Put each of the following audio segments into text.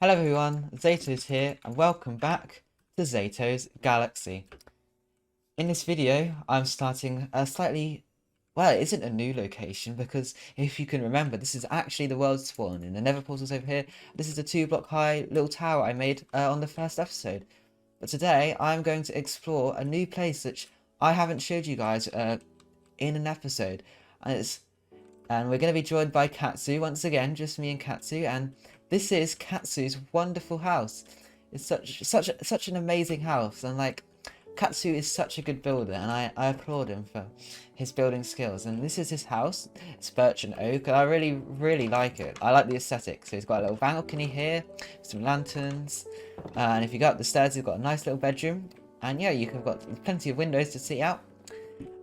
Hello everyone, zaytoz here and welcome back to zaytoz Galaxy. In this video I'm starting a slightly, well, it isn't a new location because if you can remember this is actually the world spawn and the nether portal's over here. This is a 2 block high little tower I made on the first episode. But today I'm going to explore a new place which I haven't showed you guys in an episode, and we're going to be joined by Katsu once again, just me and Katsu, and this is Katsu's wonderful house. It's such an amazing house, and like Katsu is such a good builder, and I applaud him for his building skills. And this is his house. It's birch and oak, and I really like it. I like the aesthetic. So he's got a little balcony here, some lanterns, and if you go up the stairs, he's got a nice little bedroom. And yeah, you've got plenty of windows to see out.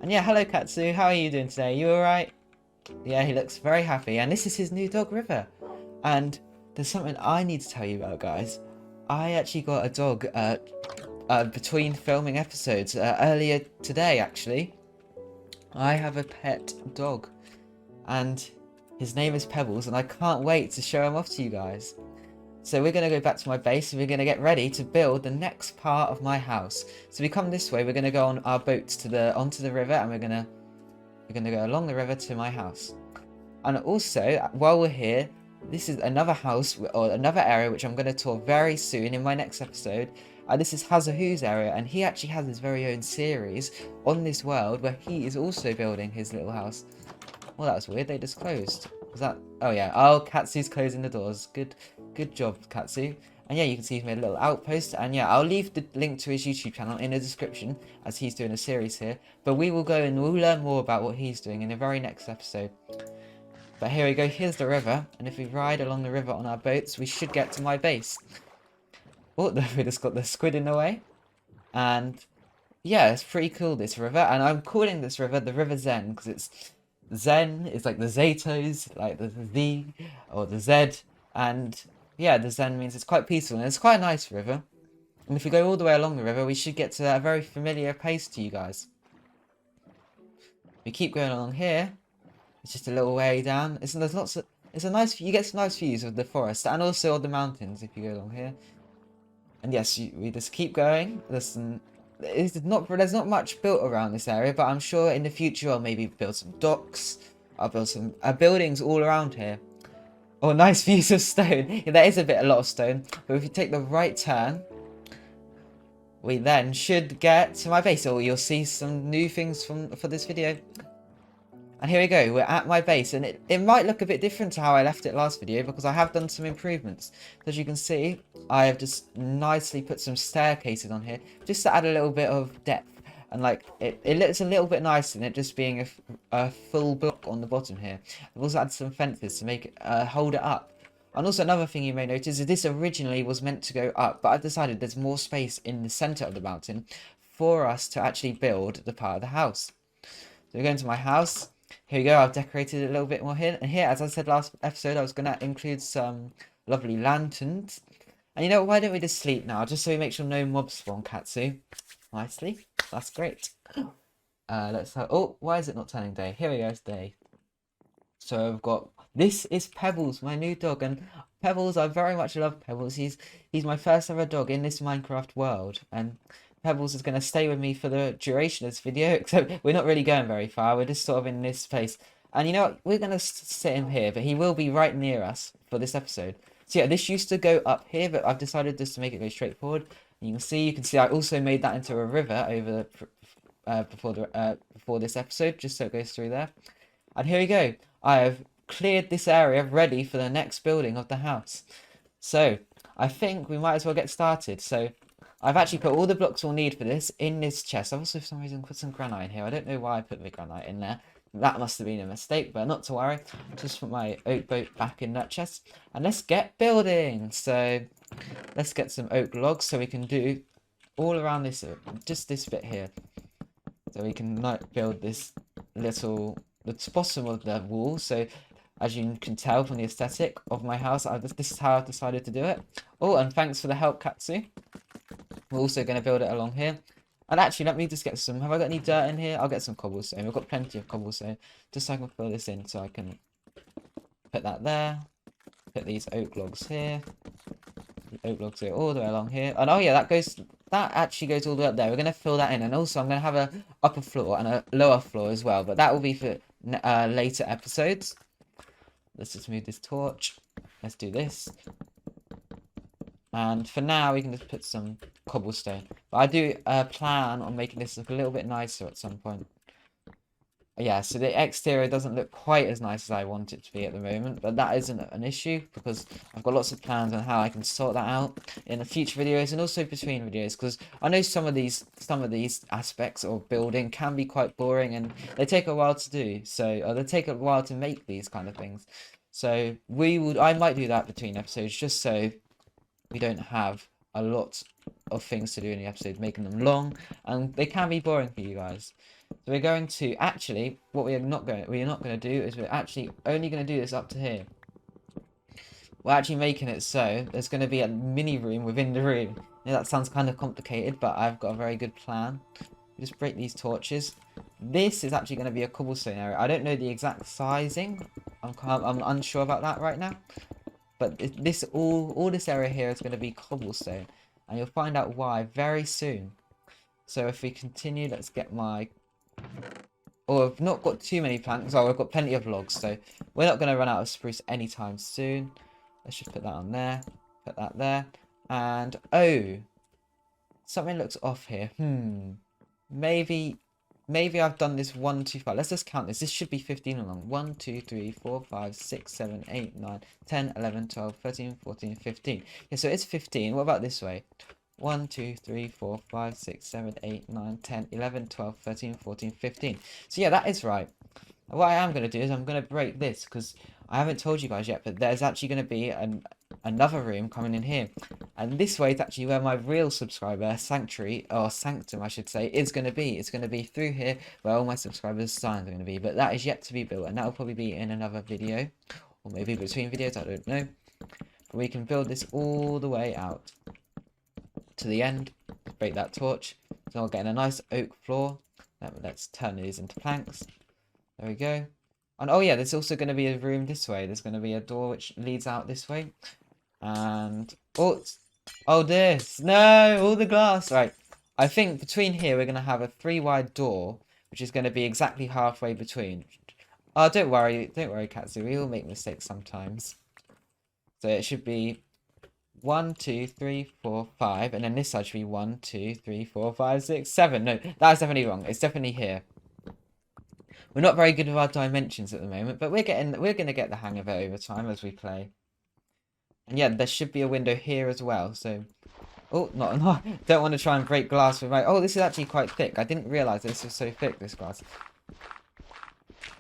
And yeah, hello Katsu, how are you doing today? You alright? Yeah, he looks very happy, and this is his new dog, River. And there's something I need to tell you about, guys. I actually got a dog between filming episodes earlier today, actually. I have a pet dog, and his name is Pebbles, and I can't wait to show him off to you guys. So we're going to go back to my base, and we're going to get ready to build the next part of my house. So we come this way, we're going to go on our boats onto the river, and we're going to go along the river to my house. And also, while we're here, this is another house or another area which I'm going to tour very soon in my next episode. This is Hazahu's area, and he actually has his very own series on this world where he is also building his little house. Well, that was weird. They just closed. Was that? Oh yeah. Oh, Katsu's closing the doors. Good job, Katsu. And yeah, you can see he's made a little outpost. And yeah, I'll leave the link to his YouTube channel in the description as he's doing a series here. But we will go and we'll learn more about what he's doing in the very next episode. But here we go, here's the river, and if we ride along the river on our boats, we should get to my base. Oh, we just got the squid in the way. And yeah, it's pretty cool, this river, and I'm calling this river the River Zen, because it's Zen is like the zaytoz, like the Z, or the Z, and yeah, the Zen means it's quite peaceful, and it's quite a nice river. And if we go all the way along the river, we should get to a very familiar place to you guys. We keep going along here. It's just a little way down. It's a nice. You get some nice views of the forest and also of the mountains if you go along here. And yes, we just keep going. There's not much built around this area, but I'm sure in the future I'll maybe build some docks. I'll build some buildings all around here. Oh, nice views of stone. Yeah, there is a lot of stone, but if you take the right turn, we then should get to my base. Or you'll see some new things for this video. And here we go, we're at my base, and it might look a bit different to how I left it last video because I have done some improvements. As you can see, I have just nicely put some staircases on here just to add a little bit of depth, and like it looks a little bit nicer than it just being a full block on the bottom here. I've also added some fences to make it hold it up. And also another thing you may notice is this originally was meant to go up, but I've decided there's more space in the center of the mountain for us to actually build the part of the house. So we're going to my house. Here we go, I've decorated it a little bit more here. And here, as I said last episode, I was going to include some lovely lanterns. And you know, why don't we just sleep now? Just so we make sure no mobs spawn, Katsu. Nicely. That's great. Let's have... Oh, why is it not turning day? Here we go, it's day. So I've got... This is Pebbles, my new dog. And Pebbles, I very much love Pebbles. He's my first ever dog in this Minecraft world. And Pebbles is going to stay with me for the duration of this video, except we're not really going very far, we're just sort of in this place. And you know what, we're going to sit him here, but he will be right near us for this episode. So yeah, this used to go up here, but I've decided just to make it go straight forward. And you can see I also made that into a river over before this episode, just so it goes through there. And here we go, I have cleared this area ready for the next building of the house. So I think we might as well get started. So I've actually put all the blocks we'll need for this in this chest. I've also for some reason put some granite in here. I don't know why I put the granite in there. That must have been a mistake, but not to worry. Just put my oak boat back in that chest. And let's get building. So let's get some oak logs so we can do all around this, just this bit here. So we can like build this the bottom of the wall. So as you can tell from the aesthetic of my house, this is how I've decided to do it. Oh, and thanks for the help, Katsu. We're also going to build it along here. And actually, let me just get some... Have I got any dirt in here? I'll get some cobblestone. We've got plenty of cobblestone. Just so I can fill this in. So I can put that there. Put these oak logs here. oak logs go all the way along here. And oh yeah, that actually goes all the way up there. We're going to fill that in. And also I'm going to have a upper floor and a lower floor as well. But that will be for later episodes. Let's just move this torch. Let's do this. And for now, we can just put some cobblestone. But I do plan on making this look a little bit nicer at some point. Yeah, so the exterior doesn't look quite as nice as I want it to be at the moment. But that isn't an issue because I've got lots of plans on how I can sort that out in the future videos and also between videos. Because I know some of these aspects of building can be quite boring and they take a while to do. So they take a while to make these kind of things. So I might do that between episodes just so we don't have a lot of things to do in the episode, making them long, and they can be boring for you guys. So we're going to actually, what we're not going to do is we're actually only going to do this up to here. We're actually making it so there's going to be a mini room within the room. Now, that sounds kind of complicated, but I've got a very good plan. Just break these torches. This is actually going to be a cobblestone area. I don't know the exact sizing. I'm unsure about that right now. But all this area here is going to be cobblestone. And you'll find out why very soon. So if we continue, let's get my... Oh, I've not got too many planks. Oh, I've got plenty of logs. So we're not going to run out of spruce anytime soon. Let's just put that on there. Put that there. And, oh. Something looks off here. Maybe I've done this 1, 2, 5. Let's just count this. This should be 15 along. 1, 2, 3, 4, 5, 6, 7, 8, 9, 10, 11, 12, 13, 14, 15. Yeah, so it's 15. What about this way? 1, 2, 3, 4, 5, 6, 7, 8, 9, 10, 11, 12, 13, 14, 15. So yeah, that is right. What I am going to do is I'm going to break this because I haven't told you guys yet, but there's actually going to be another room coming in here. And this way is actually where my real subscriber, Sanctum, I should say, is going to be. It's going to be through here where all my subscribers' signs are going to be. But that is yet to be built, and that will probably be in another video. Or maybe between videos, I don't know. But we can build this all the way out to the end. Break that torch. So I'll get a nice oak floor. Let's turn these into planks. There we go. And oh yeah, there's also going to be a room this way. There's going to be a door which leads out this way. And oh this no, all the glass. Right, I think between here we're going to have a 3-wide door, which is going to be exactly halfway between. Oh, don't worry, Katsu. We all make mistakes sometimes. So it should be 1, 2, 3, 4, 5, and then this side should be 1, 2, 3, 4, 5, 6, 7. No, that's definitely wrong. It's definitely here. We're not very good with our dimensions at the moment, but we're going to get the hang of it over time as we play. And yeah, there should be a window here as well. So, oh, not don't want to try and break glass with my. Oh, this is actually quite thick. I didn't realize this was so thick. This glass.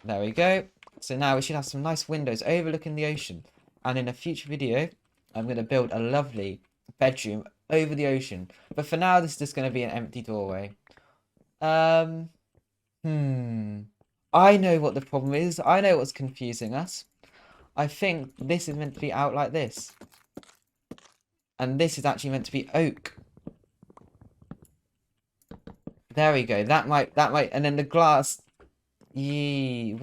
There we go. So now we should have some nice windows overlooking the ocean. And in a future video, I'm going to build a lovely bedroom over the ocean. But for now, this is just going to be an empty doorway. I know what the problem is. I know what's confusing us. I think this is meant to be out like this. And this is actually meant to be oak. There we go. That might, and then the glass. Yee,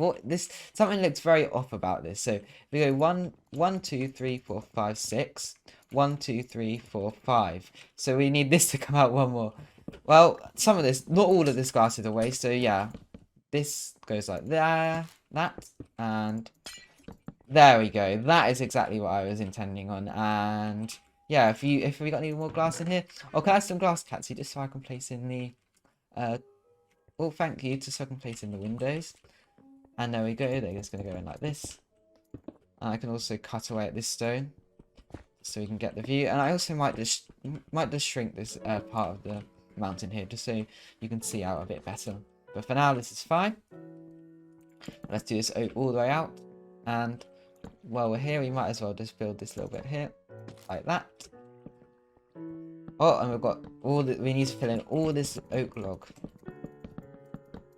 something looks very off about this. So we go 1, 2, 3, 4, 5, 6. 1, 2, 3, 4, 5. So we need this to come out one more. Well, some of this, not all of this glass is away. So yeah. This goes like that, and there we go. That is exactly what I was intending on. And yeah, if we got any more glass in here, can I have some glass, Katsy, just so I can place in the well, thank you, just so I can place in the windows. And there we go. They're just gonna go in like this. And I can also cut away at this stone so we can get the view. And I also might just shrink this part of the mountain here just so you can see out a bit better. But for now, this is fine. Let's do this all the way out. And while we're here, we might as well just build this little bit here. Like that. Oh, and we've got we need to fill in all this oak log.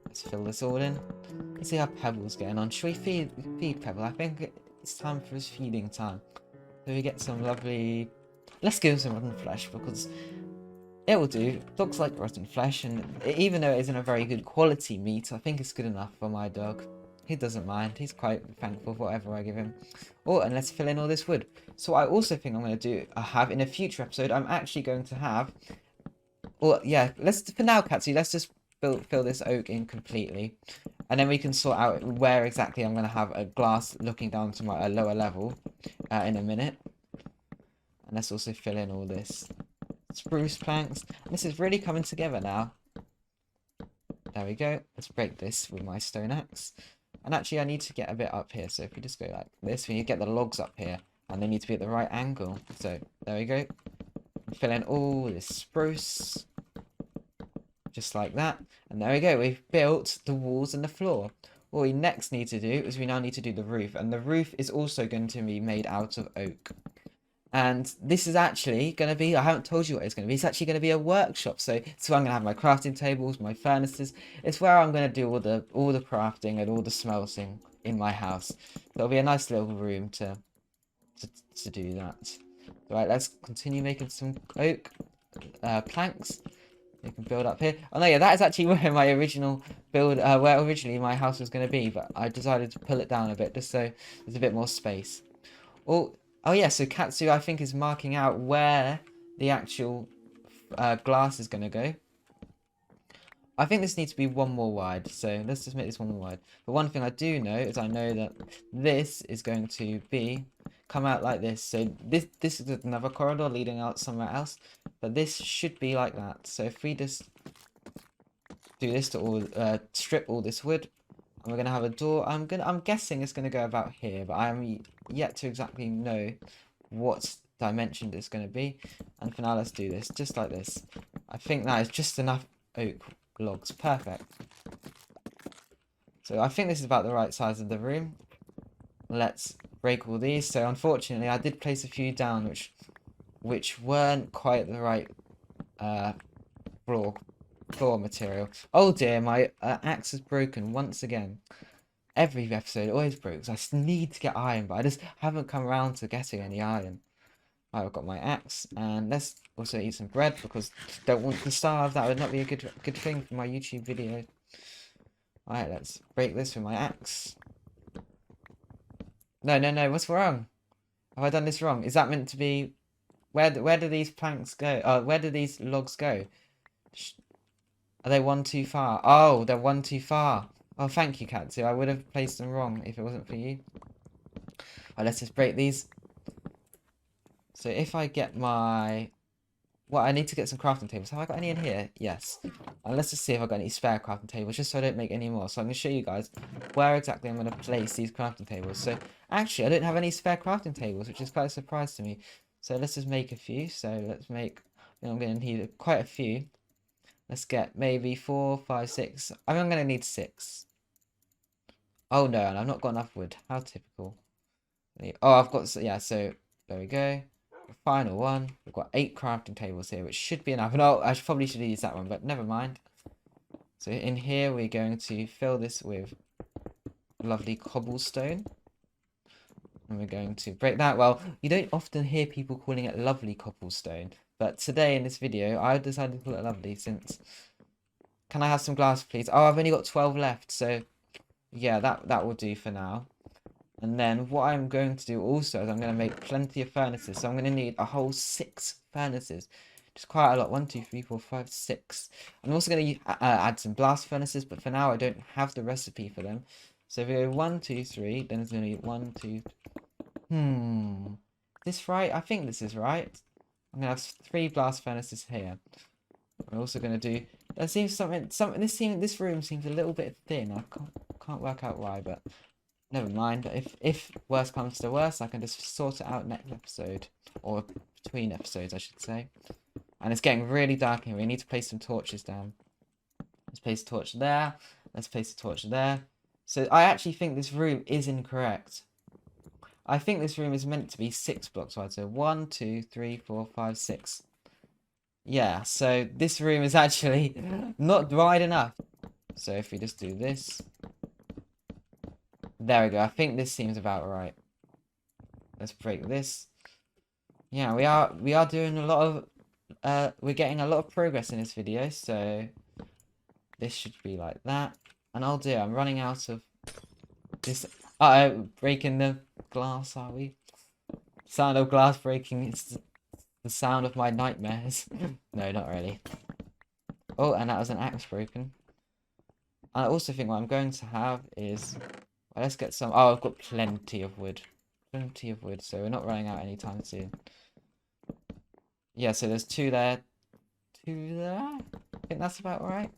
Let's fill this all in. Let's see how Pebble's getting on. Should we feed Pebble? I think it's time for his feeding time. So we get some lovely... Let's give him some rotten flesh because... It will do. Dogs like rotten flesh, and even though it isn't a very good quality meat, I think it's good enough for my dog. He doesn't mind. He's quite thankful for whatever I give him. Oh, and let's fill in all this wood. So I also think I'm going to do, have in a future episode, I'm actually going to have, well, yeah, let's, for now, Katsu, let's just fill this oak in completely. And then we can sort out where exactly I'm going to have a glass looking down to my lower level in a minute. And let's also fill in all this spruce planks. This is really coming together now. There we go. Let's break this with my stone axe. And actually, I need to get a bit up here. So if we just go like this, we need to get the logs up here. And they need to be at the right angle. So there we go. Fill in all this spruce. Just like that. And there we go. We've built the walls and the floor. What we next need to do is we now need to do the roof. And the roof is also going to be made out of oak. And this is actually going to be, I haven't told you what it's going to be. It's actually going to be a workshop. So it's where I'm going to have my crafting tables, my furnaces. It's where I'm going to do all the crafting and all the smelting in my house. So it'll be a nice little room to do that. Right, let's continue making some oak planks. We can build up here. Oh no, yeah, that is actually where my original build, where originally my house was going to be, but I decided to pull it down a bit just so there's a bit more space. Oh yeah, so Katsu I think is marking out where the actual glass is going to go. I think this needs to be one more wide, so let's just make this one more wide. But one thing I do know is I know that this is going to come out like this. So this is another corridor leading out somewhere else, but this should be like that. So if we just do this to all strip all this wood, and we're gonna have a door. I'm guessing it's gonna go about here, but I am yet to exactly know what dimension it's gonna be. And for now, let's do this just like this. I think that is just enough oak logs. Perfect. So I think this is about the right size of the room. Let's break all these. So unfortunately, I did place a few down which weren't quite the right floor material. Oh dear, my axe is broken once again. Every episode always breaks. I need to get iron, but I just haven't come around to getting any iron. Right, I've got my axe, and let's also eat some bread because I don't want to starve. That would not be a good thing for my YouTube video. Alright, let's break this with my axe. No, what's wrong? Have I done this wrong? Is that meant to be... Where do these planks go? Where do these logs go? Are they one too far? Oh, they're one too far. Oh, thank you, Katsu. I would have placed them wrong if it wasn't for you. Alright, let's just break these. So if I get my... Well, I need to get some crafting tables. Have I got any in here? Yes. Let's just see if I've got any spare crafting tables, just so I don't make any more. So I'm going to show you guys where exactly I'm going to place these crafting tables. So, actually, I don't have any spare crafting tables, which is quite a surprise to me. So let's just make a few. So let's make... I'm going to need quite a few. Let's get maybe 4, 5, 6. I mean, I'm going to need 6. Oh, no, and I've not got enough wood. How typical. Oh, I've got... Yeah, so there we go. Final one. We've got 8 crafting tables here, which should be enough. No, I probably should have used that one, but never mind. So in here, we're going to fill this with lovely cobblestone. And we're going to break that. Well, you don't often hear people calling it lovely cobblestone. But today in this video, I decided to call it lovely since... Can I have some glass, please? Oh, I've only got 12 left. So, yeah, that will do for now. And then what I'm going to do also is I'm going to make plenty of furnaces. So I'm going to need a whole 6 furnaces. Just quite a lot. 1, 2, 3, 4, 5, 6. I'm also going to add some blast furnaces. But for now, I don't have the recipe for them. So if we go 1, 2, 3, then it's going to be 1, 2... Is this right? I think this is right. I'm going to have 3 blast furnaces here. We're also going to do... There seems this room seems a little bit thin. I can't work out why, but... Never mind, but if worse comes to worse, I can just sort it out next episode. Or between episodes, I should say. And it's getting really dark here. We need to place some torches down. Let's place a torch there. Let's place a torch there. So I actually think this room is incorrect. I think this room is meant to be 6 blocks wide. So 1, 2, 3, 4, 5, 6. Yeah, so this room is actually not wide enough. So if we just do this... There we go. I think this seems about right. Let's break this. Yeah, we are doing a lot of we're getting a lot of progress in this video, so this should be like that. And I'm running out of This breaking the glass, are we? Sound of glass breaking is the sound of my nightmares. No, not really. Oh, and that was an axe broken. I also think what I'm going to have is... Well, let's get some... Oh, I've got plenty of wood. Plenty of wood, so we're not running out anytime soon. Yeah, so there's 2 there. 2 there? I think that's about right.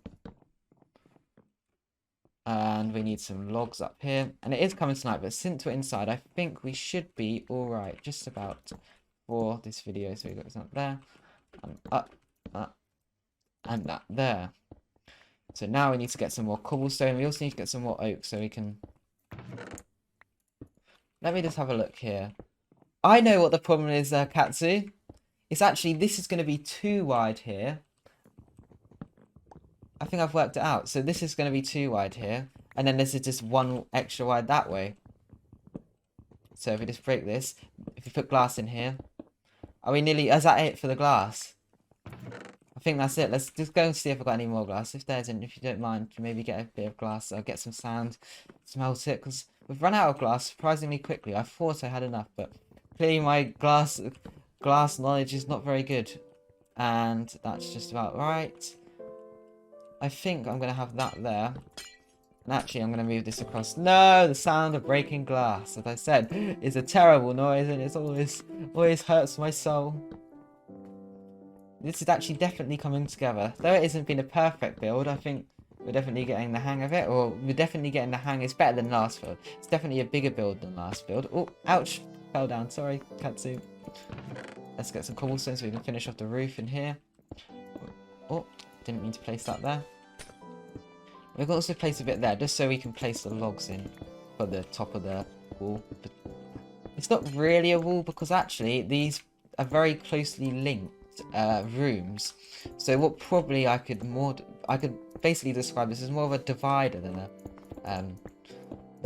And we need some logs up here. And it is coming tonight, but since we're inside, I think we should be alright. Just about for this video. So we've got some up there. And up, and that there. So now we need to get some more cobblestone. We also need to get some more oak so we can... Let me just have a look here. I know what the problem is, Katsu. It's actually, this is going to be too wide here. I think I've worked it out. So this is going to be too wide here. And then this is just 1 extra wide that way. So if we just break this, if we put glass in here. Are we nearly, is that it for the glass? I think that's it. Let's just go and see if I've got any more glass. If there isn't, if you don't mind, maybe get a bit of glass. I'll get some sand, smelt it. Because we've run out of glass surprisingly quickly. I thought I had enough, but clearly my glass knowledge is not very good. And that's just about right. I think I'm going to have that there. And actually, I'm going to move this across. No, the sound of breaking glass, as I said, is a terrible noise. And it's always hurts my soul. This is actually definitely coming together. Though it hasn't been a perfect build, I think we're definitely getting the hang of it. Or we're definitely getting the hang. It's better than last build. It's definitely a bigger build than last build. Oh, ouch. Fell down. Sorry, Katsu. Let's get some cobblestone so we can finish off the roof in here. Oh, didn't mean to place that there. We can also place a bit there, just so we can place the logs in for the top of the wall. But it's not really a wall because actually these are very closely linked rooms. So what probably I could basically describe this as more of a divider than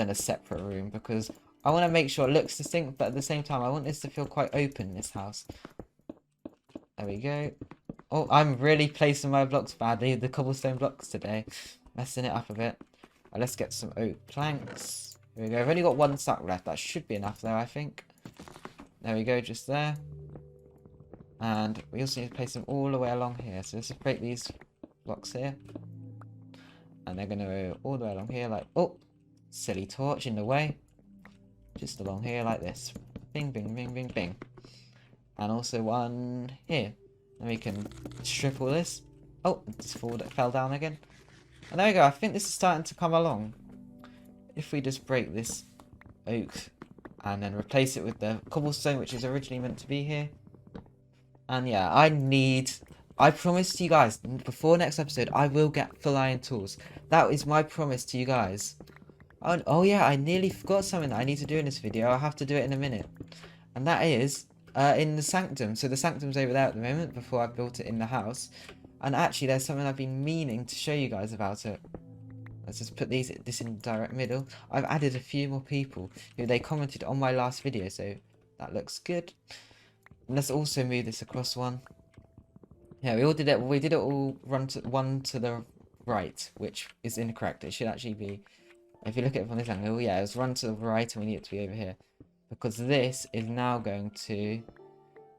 a separate room, because I want to make sure it looks distinct, but at the same time I want this to feel quite open in this house. There we go. Oh, I'm really placing my blocks badly, the cobblestone blocks today. Messing it up a bit. Let's get some oak planks. Here we go. I've only got 1 stack left. That should be enough there, I think. There we go, just there. And we also need to place them all the way along here. So let's just break these blocks here. And they're going to go all the way along here like... Oh! Silly torch in the way. Just along here like this. Bing, bing, bing, bing, bing. And also 1 here. And we can strip all this. Oh, it just fell down again. And there we go. I think this is starting to come along. If we just break this oak and then replace it with the cobblestone, which is originally meant to be here. And yeah, I promise to you guys, before next episode, I will get full iron tools. That is my promise to you guys. Oh yeah, I nearly forgot something that I need to do in this video. I'll have to do it in a minute. And that is in the Sanctum. So the Sanctum's over there at the moment before I built it in the house. And actually, there's something I've been meaning to show you guys about it. Let's just put this in direct middle. I've added a few more people who they commented on my last video, so that looks good. And let's also move this across 1. Yeah, we all did it. We did it all 1 to the right, which is incorrect. It should actually be, if you look at it from this angle, yeah, it was 1 to the right, and we need it to be over here because this is now going to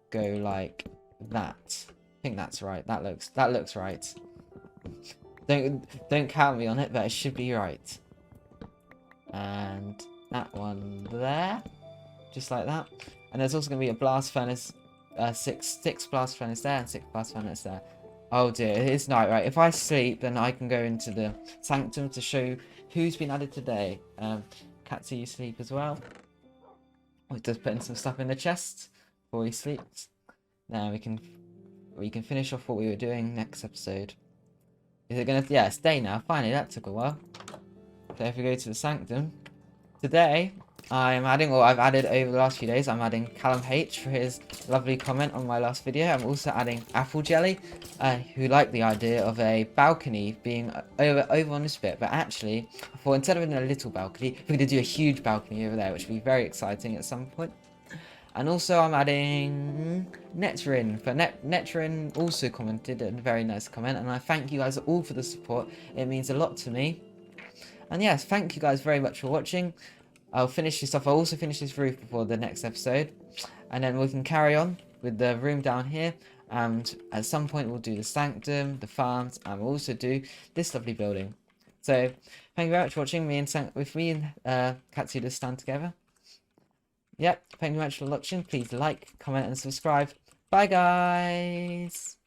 go like that. I think that's right. That looks right. Don't count me on it, but it should be right. And that one there, just like that. And there's also going to be a blast furnace, 6 blast furnace there and 6 blast furnace there. Oh dear, it is night, right? If I sleep, then I can go into the Sanctum to show who's been added today. Katsu, you sleep as well. We're just putting some stuff in the chest before he sleeps. Now we can finish off what we were doing next episode. Is it gonna... Yeah, stay now. Finally, that took a while. So if we go to the Sanctum. Today, I'm adding, or I've added over the last few days, I'm adding Callum H for his lovely comment on my last video. I'm also adding Apple Jelly, who liked the idea of a balcony being over on this bit. But actually, I thought instead of in a little balcony, we're going to do a huge balcony over there, which will be very exciting at some point. And also I'm adding Netrin. For Netrin also commented a very nice comment, and I thank you guys all for the support. It means a lot to me. And yes, thank you guys very much for watching. I'll finish this off. I'll also finish this roof before the next episode. And then we can carry on with the room down here. And at some point we'll do the sanctum, the farms, and we'll also do this lovely building. So, thank you very much for watching. Me and Katsu just stand together. Yep, thank you very much for watching. Please like, comment, and subscribe. Bye, guys!